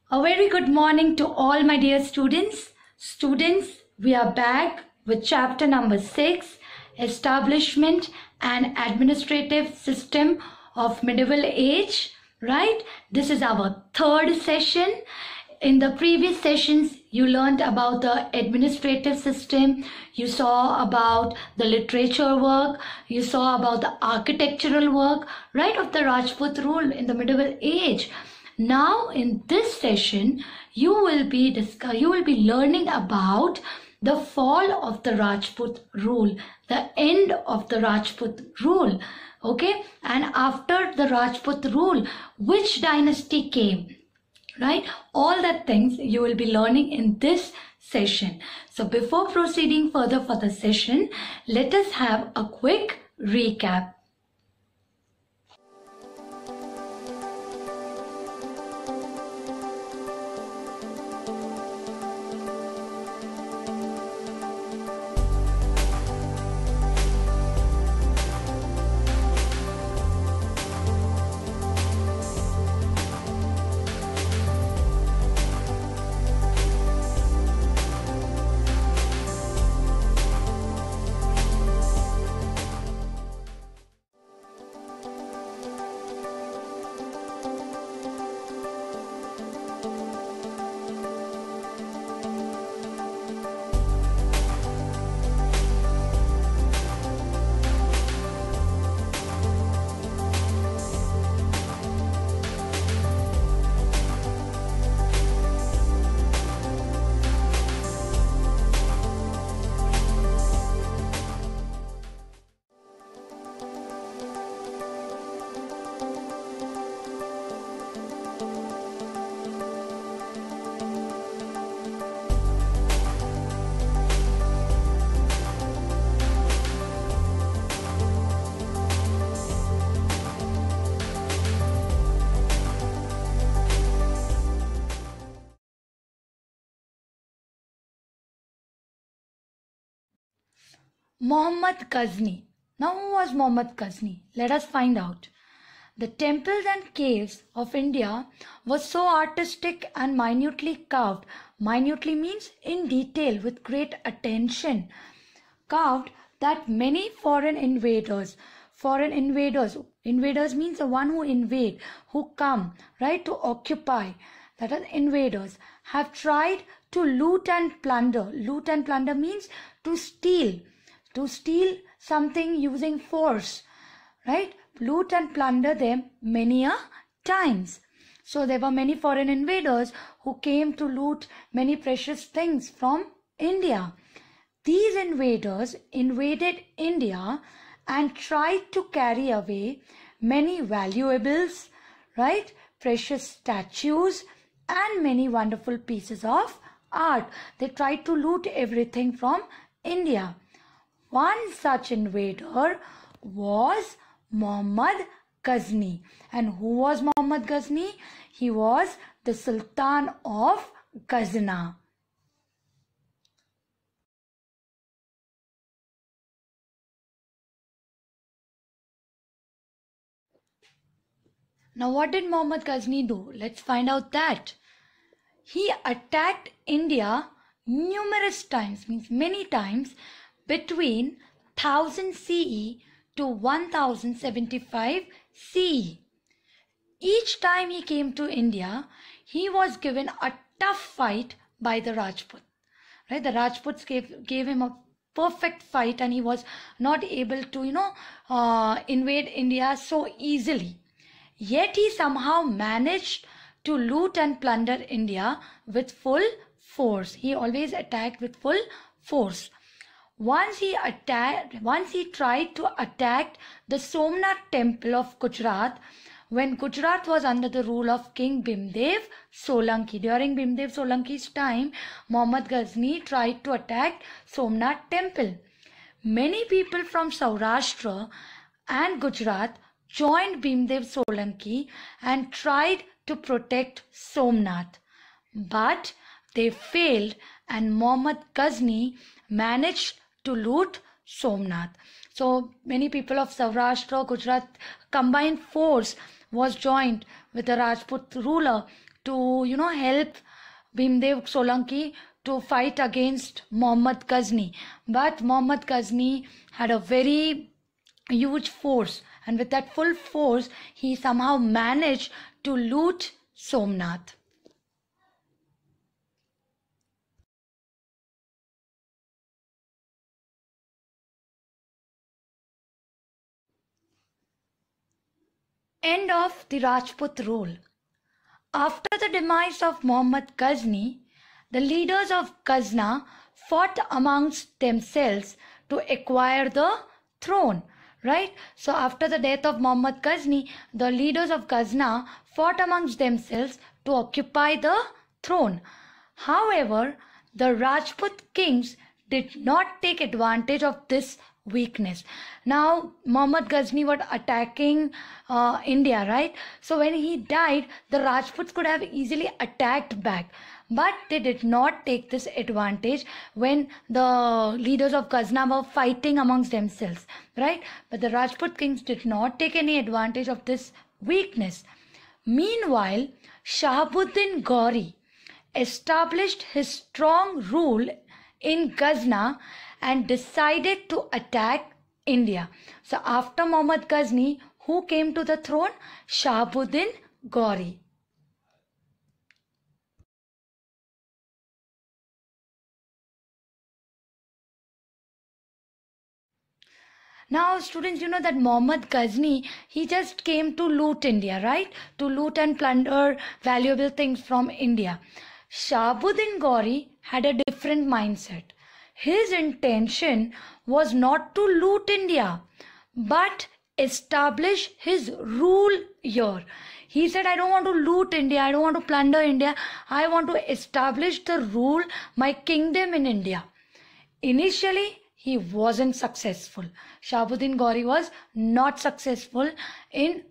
A very good morning to all my dear students. Students, we are back with chapter number 6, Establishment and Administrative System of Medieval Age, right? This is our third session. In the previous sessions, you learned about the administrative system, you saw about the literature work, you saw about the architectural work, right, of the Rajput rule in the medieval age. Now in this session, you will be learning about the fall of the Rajput rule, the end of the Rajput rule, okay? And after the Rajput rule, which dynasty came? Right, all that things you will be learning in this session. So before proceeding further for the session, let us have a quick recap. Muhammad Ghazni. Now who was Muhammad Ghazni? Let us find out. The temples and caves of India were so artistic and minutely carved. Minutely means in detail with great attention. Carved that many invaders means the one who invade, who come, right, to occupy, that is invaders, have tried to loot and plunder. Loot and plunder means to steal something using force, right? Loot and plunder them many a times. So there were many foreign invaders who came to loot many precious things from India. These invaders invaded India and tried to carry away many valuables, right? Precious statues and many wonderful pieces of art. They tried to loot everything from India. One such invader was Muhammad Ghazni. And who was Muhammad Ghazni? He was the Sultan of Ghazna. Now what did Muhammad Ghazni do? Let's find out that. He attacked India numerous times, means many times, between 1000 CE to 1075 CE. Each time he came to India, he was given a tough fight by the Rajput. Right? The Rajputs gave him a perfect fight and he was not able to, invade India so easily. Yet he somehow managed to loot and plunder India with full force. He always attacked with full force. Once he tried to attack the Somnath temple of Gujarat when Gujarat was under the rule of King Bhimdev Solanki. During Bhimdev Solanki's time, Muhammad Ghazni tried to attack Somnath temple. Many people from Saurashtra and Gujarat joined Bhimdev Solanki and tried to protect Somnath. But they failed and Muhammad Ghazni managed to loot Somnath. So many people of Saurashtra, Gujarat, combined force was joined with the Rajput ruler to, help Bhimdev Solanki to fight against Muhammad Ghazni. But Muhammad Ghazni had a very huge force, and with that full force, he somehow managed to loot Somnath. End of the Rajput rule. After the demise of Muhammad Ghazni, the leaders of Ghazna fought amongst themselves to acquire the throne. Right? So after the death of Muhammad Ghazni, the leaders of Ghazna fought amongst themselves to occupy the throne. However, the Rajput kings did not take advantage of this weakness. Now Muhammad Ghazni was attacking India, right? So when he died, the Rajputs could have easily attacked back, but they did not take this advantage when the leaders of Ghazna were fighting amongst themselves, right? But the Rajput kings did not take any advantage of this weakness. Meanwhile, Shahabuddin Gauri established his strong rule in Ghazna and decided to attack India. So after Muhammad Ghazni, who came to the throne? Shahabuddin Gauri. Now students, you know that Muhammad Ghazni, he just came to loot India, right? To loot and plunder valuable things from India. Shahabuddin Gauri had a different mindset. His intention was not to loot India, but establish his rule here. He said, I don't want to loot India, I don't want to plunder India, I want to establish the rule, my kingdom in India. Initially, he wasn't successful. Shahabuddin Gauri was not successful in,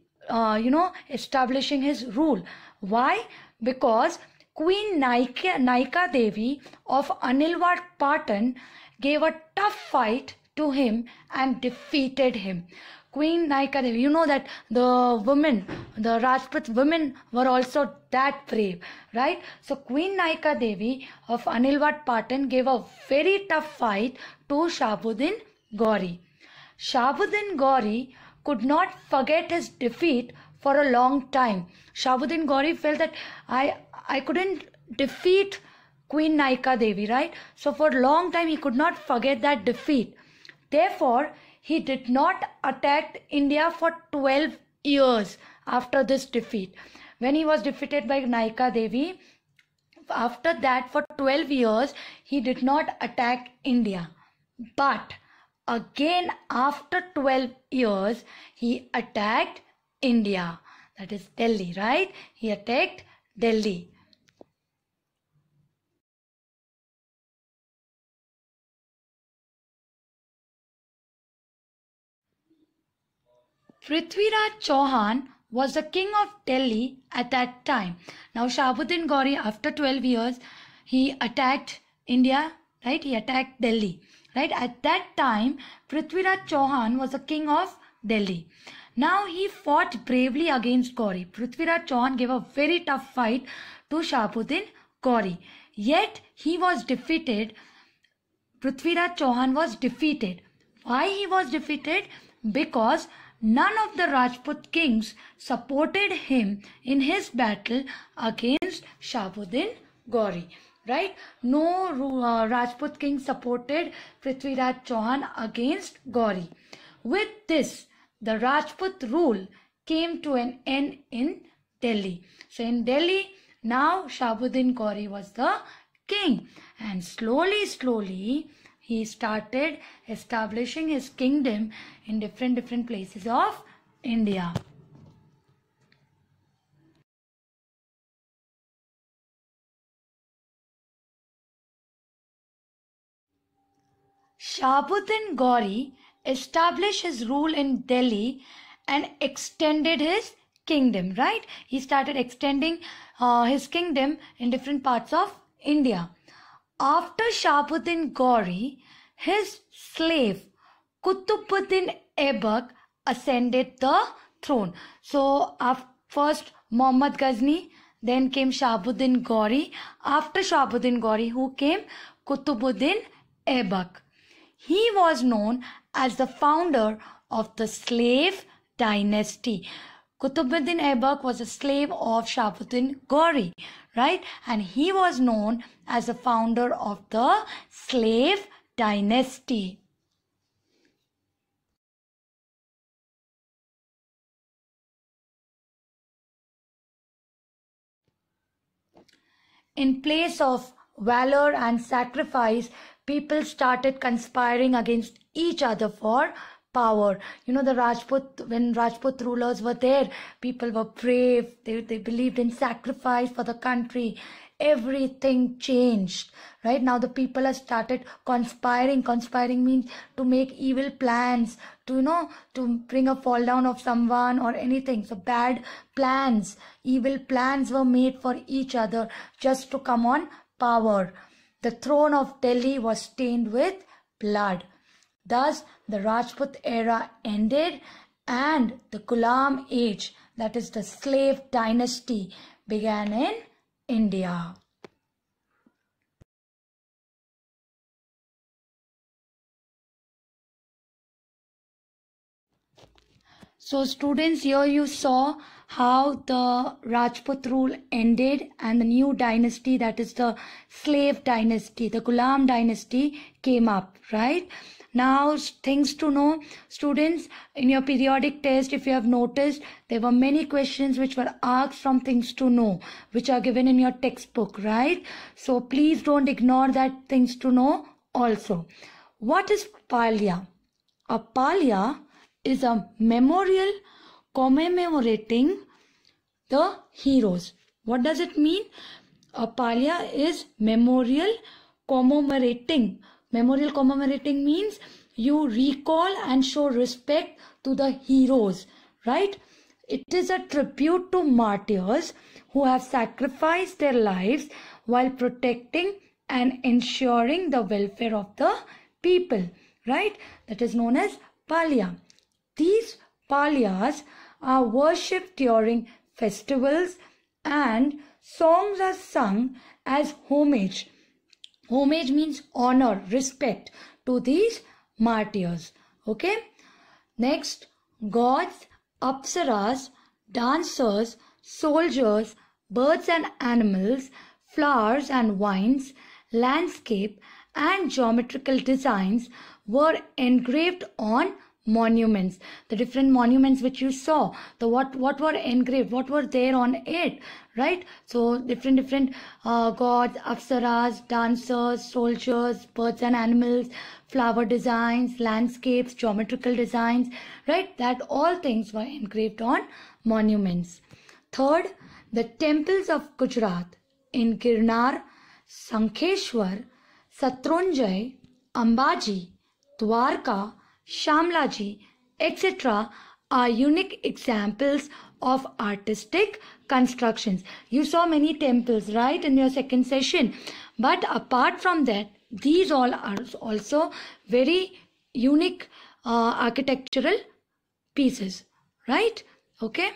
establishing his rule. Why? Because Queen Naika Devi of Anilwad Patan gave a tough fight to him and defeated him. Queen Naika Devi, you know that the women, the Rajput women were also that brave, right? So Queen Naika Devi of Anilwad Patan gave a very tough fight to Shahabuddin Gauri. Shahabuddin Gauri could not forget his defeat for a long time. Shahabuddin Gauri felt that I couldn't defeat Queen Naika Devi, right? So for a long time he could not forget that defeat. Therefore, he did not attack India for 12 years after this defeat. When he was defeated by Naika Devi, after that for 12 years, he did not attack India. But again after 12 years, he attacked India. That is Delhi, right? He attacked Delhi. Prithviraj Chauhan was the king of Delhi at that time. Now Shahabuddin Gauri, after 12 years, he attacked India, right? He attacked Delhi, right? At that time, Prithviraj Chauhan was the king of Delhi. Now he fought bravely against Gauri. Prithviraj Chauhan gave a very tough fight to Shahabuddin Gauri. Yet he was defeated. Prithviraj Chauhan was defeated. Why he was defeated? Because none of the Rajput kings supported him in his battle against Shahabuddin Gauri. Right? No Rajput king supported Prithviraj Chauhan against Gauri. With this, the Rajput rule came to an end in Delhi. So in Delhi, now Shahabuddin Gauri was the king, and slowly he started establishing his kingdom in different places of India. Shahabuddin Gauri established his rule in Delhi and extended his kingdom, right? He started extending his kingdom in different parts of India. After Shahabuddin Gauri, his slave Qutbuddin Aibak ascended the throne. So first Muhammad Ghazni, Then came Shahabuddin Gauri. After Shahabuddin Gauri, who came? Qutbuddin Aibak. He was known as the founder of the slave dynasty. Qutbuddin Aibak was a slave of Shahabuddin Gauri, right? And he was known as the founder of the slave dynasty. In place of valor and sacrifice, people started conspiring against each other for power. You know, when Rajput rulers were there, people were brave. They believed in sacrifice for the country. Everything changed. Right now, the people have started conspiring. Conspiring means to make evil plans, to bring a fall down of someone or anything. So bad plans, evil plans were made for each other just to come on power. The throne of Delhi was stained with blood. Thus, the Rajput era ended and the Ghulam age, that is the slave dynasty, began in India. So students, here you saw how the Rajput rule ended and the new dynasty, that is the slave dynasty, the Ghulam dynasty, came up, right? Now, things to know, students, in your periodic test, if you have noticed, there were many questions which were asked from things to know, which are given in your textbook, right? So please don't ignore that things to know also. What is Palya? A Palya is a memorial commemorating the heroes. What does it mean? A Palya is memorial commemorating. Memorial commemorating means you recall and show respect to the heroes, right? It is a tribute to martyrs who have sacrificed their lives while protecting and ensuring the welfare of the people, right? That is known as Palya. These Palyas are worshipped during festivals and songs are sung as homage. Homage means honor, respect to these martyrs. Okay. Next, gods, apsaras, dancers, soldiers, birds and animals, flowers and wines, landscape and geometrical designs were engraved on monuments. The different monuments which you saw, the what were engraved, what were there on it, right? So different gods, apsaras, dancers, soldiers, birds and animals, flower designs, landscapes, geometrical designs, right? That all things were engraved on monuments. Third, the temples of Gujarat in Girnar, Sankheshwar, Satrunjay, Ambaji, Dwarka, Shamlaji, etc. are unique examples of artistic constructions. You saw many temples, right, in your second session. But apart from that, these all are also very unique architectural pieces, right? Okay.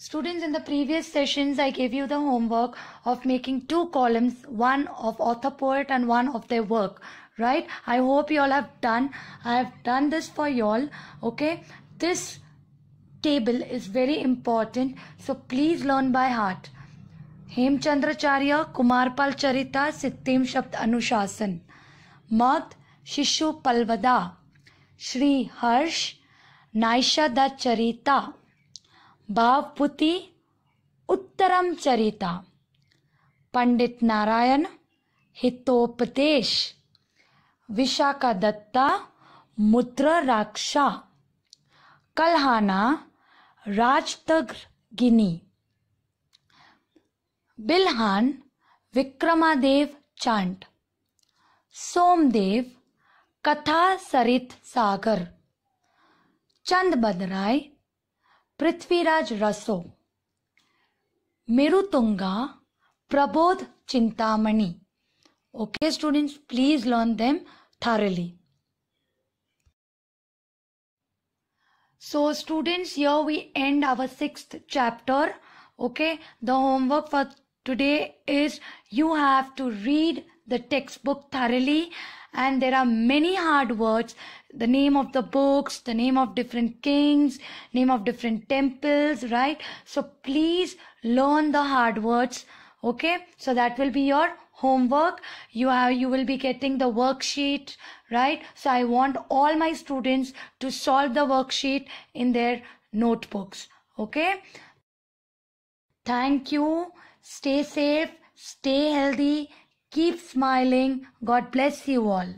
Students, in the previous sessions, I gave you the homework of making 2 columns, one of author poet and one of their work, right? I hope you all have done. I have done this for you all, okay? This table is very important, so please learn by heart. Hemchandracharya, Kumarpal Charita, Sittim Shabd Anushasan. Mad, Shishu Palvada, Shri Harsh, Naishada Charita, Bhavputi, Uttaram Charita, Pandit Narayan, Hitopadesh, Vishaka Datta, Mudra Raksha, Kalhana, Rajtagini, Bilhan, Vikramadev Chant, Somdev, Katha Sarit Sagar, Chandbadrai, Prithviraj Raso, Merutunga, Prabodh Chintamani. Okay, students, please learn them thoroughly. So students, here we end our 6th chapter. Okay, the homework for today is you have to read the textbook thoroughly, and there are many hard words, the name of the books, the name of different kings, name of different temples, right? So please learn the hard words. Okay, so that will be your homework. You will be getting the worksheet, right? So I want all my students to solve the worksheet in their notebooks. Okay, thank you. Stay safe, stay healthy, keep smiling. God bless you all.